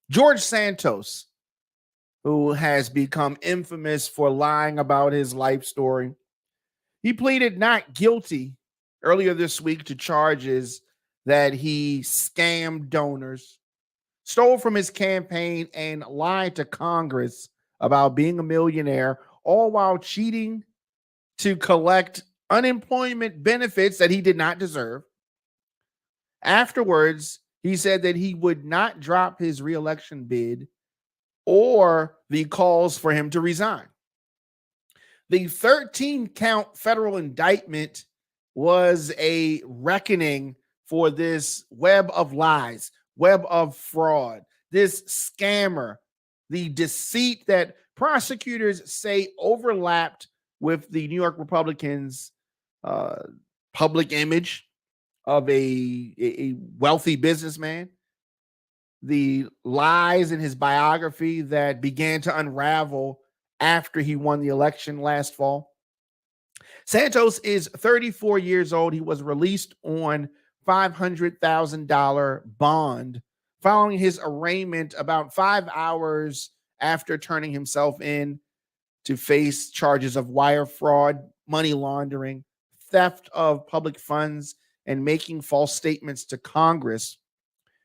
George Santos, who has become infamous for lying about his life story, he pleaded not guilty earlier this week to charges that he scammed donors, stole from his campaign, and lied to Congress about being a millionaire, all while cheating to collect unemployment benefits that he did not deserve. Afterwards, he said that he would not drop his reelection bid or the calls for him to resign. The 13-count federal indictment was a reckoning for this web of lies, web of fraud, this scammer, the deceit that prosecutors say overlapped with the New York Republicans' public image of a wealthy businessman, the lies in his biography that began to unravel after he won the election last fall. Santos is 34 years old. He was released on $500,000 bond following his arraignment about 5 hours after turning himself in to face charges of wire fraud, money laundering, theft of public funds, and making false statements to Congress.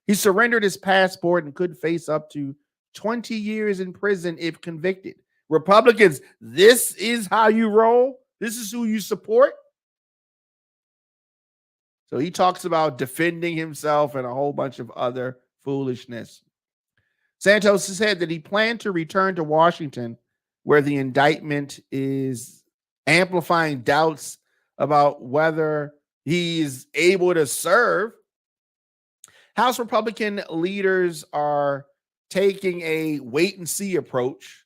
He surrendered his passport and could face up to 20 years in prison if convicted. Republicans, this is how you roll? This is who you support? So he talks about defending himself and a whole bunch of other foolishness. Santos said that he planned to return to Washington, where the indictment is amplifying doubts about whether he is able to serve. House Republican leaders are taking a wait-and-see approach.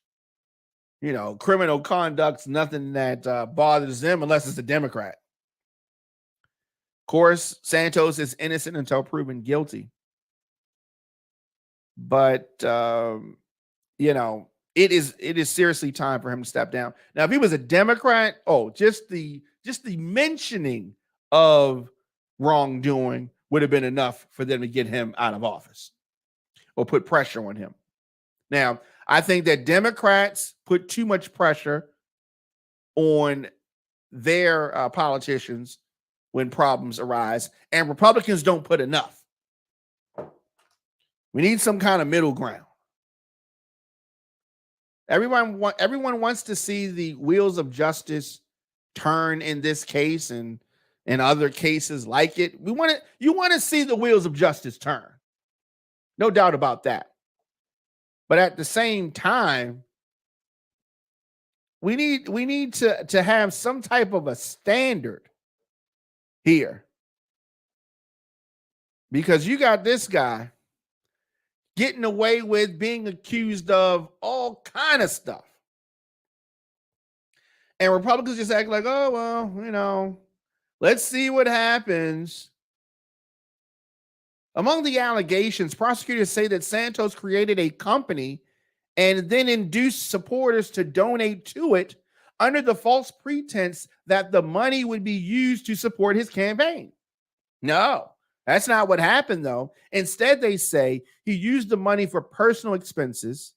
You know, criminal conduct's nothing that bothers them unless it's a Democrat. Of course, Santos is innocent until proven guilty. But, you know, it is seriously time for him to step down. Now, if he was a Democrat, just the mentioning of wrongdoing would have been enough for them to get him out of office or put pressure on him. Now, I think that Democrats put too much pressure on their politicians when problems arise, and Republicans don't put enough. We need some kind of middle ground. Everyone wants to see the wheels of justice turn in this case and in other cases like it. You want to see the wheels of justice turn. No doubt about that. But at the same time, we need to have some type of a standard here. Because you got this guy getting away with being accused of all kind of stuff. And Republicans just act like, oh, well, you know, let's see what happens. Among the allegations, prosecutors say that Santos created a company and then induced supporters to donate to it under the false pretense that the money would be used to support his campaign. No, that's not what happened, though. Instead, they say he used the money for personal expenses,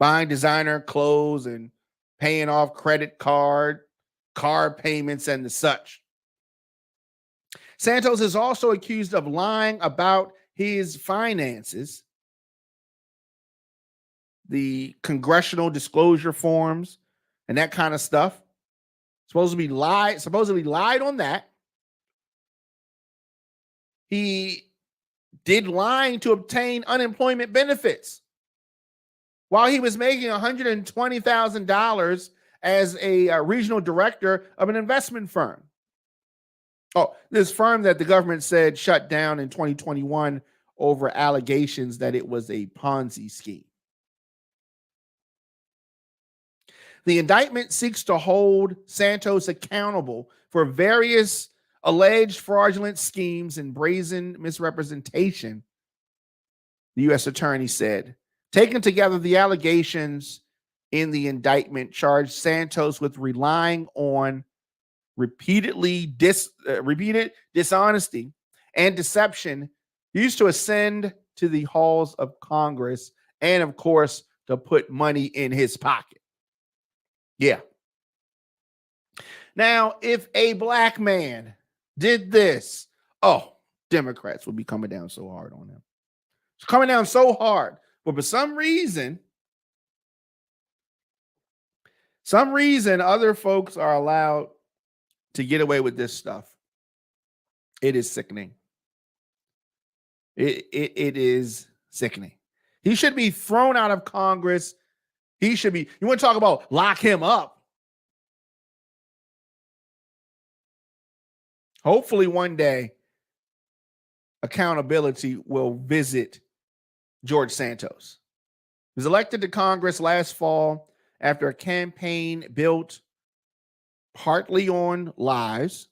buying designer clothes and paying off credit card payments, and the such. Santos is also accused of lying about his finances, the congressional disclosure forms, and that kind of stuff. Supposedly lied on that. He did lying to obtain unemployment benefits while he was making $120,000 as a regional director of an investment firm. This firm that the government said shut down in 2021 over allegations that it was a Ponzi scheme. The indictment seeks to hold Santos accountable for various alleged fraudulent schemes and brazen misrepresentation, the U.S. attorney said. Taken together, the allegations in the indictment charged Santos with relying on repeated dishonesty and deception used to ascend to the halls of Congress and, of course, to put money in his pocket. Yeah. Now, if a black man did this, oh, Democrats would be coming down so hard on him. It's coming down so hard. But for some reason, other folks are allowed to get away with this stuff. It is sickening. It is sickening. He should be thrown out of Congress. He should be, you want to talk about lock him up? Hopefully one day accountability will visit George Santos. He was elected to Congress last fall after a campaign built partly on lies.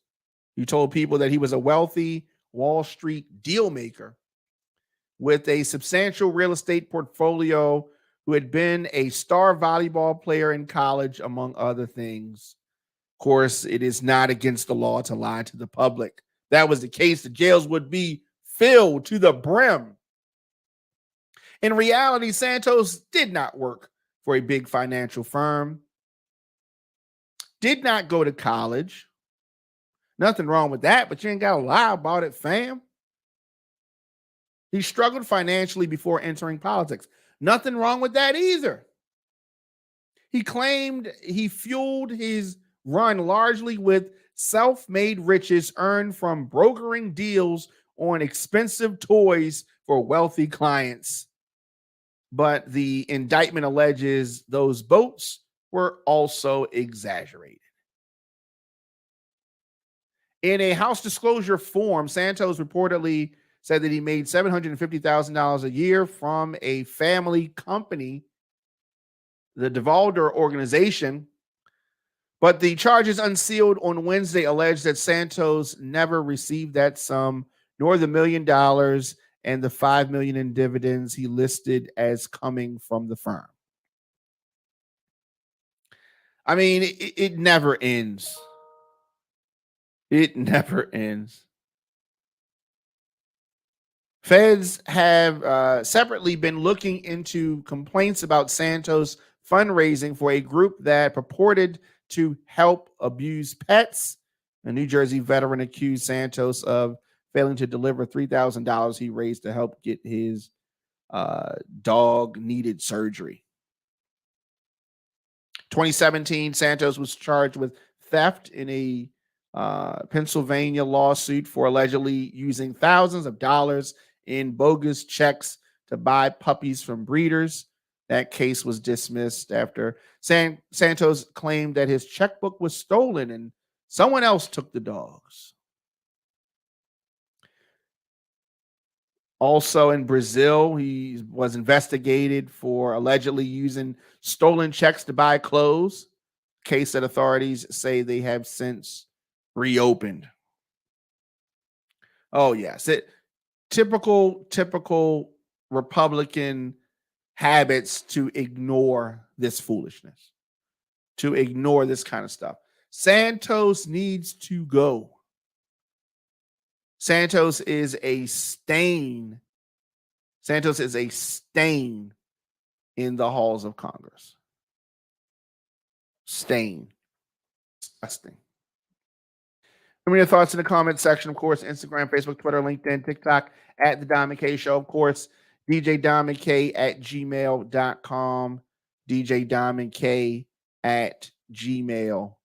He told people that he was a wealthy Wall Street deal maker with a substantial real estate portfolio, who had been a star volleyball player in college, among other things. Of course, it is not against the law to lie to the public. If that was the case, the jails would be filled to the brim. In reality, Santos did not work for a big financial firm, did not go to college. Nothing wrong with that, but you ain't got to lie about it, fam. He struggled financially before entering politics. Nothing wrong with that either. He claimed he fueled his run largely with self-made riches earned from brokering deals on expensive toys for wealthy clients. But the indictment alleges those boats were also exaggerated. In a House disclosure form, Santos reportedly said that he made $750,000 a year from a family company, the Devolder organization. But the charges unsealed on Wednesday allege that Santos never received that sum, nor the $1 million and the $5 million in dividends he listed as coming from the firm. I mean, it never ends. It never ends. Feds have separately been looking into complaints about Santos fundraising for a group that purported to help abuse pets. A New Jersey veteran accused Santos of failing to deliver $3,000 he raised to help get his dog needed surgery. 2017, Santos was charged with theft in a Pennsylvania lawsuit for allegedly using thousands of dollars in bogus checks to buy puppies from breeders. That case was dismissed after Santos claimed that his checkbook was stolen and someone else took the dogs. Also in Brazil, he was investigated for allegedly using stolen checks to buy clothes, case that authorities say they have since reopened. Oh, yes. Typical Republican habits to ignore this foolishness, to ignore this kind of stuff. Santos needs to go. Santos is a stain. Santos is a stain in the halls of Congress. Stain. Disgusting. Give me your thoughts in the comment section. Of course, Instagram, Facebook, Twitter, LinkedIn, TikTok at The Diamond K Show. Of course, djdiamondk at gmail.com. djdiamondk at gmail.com.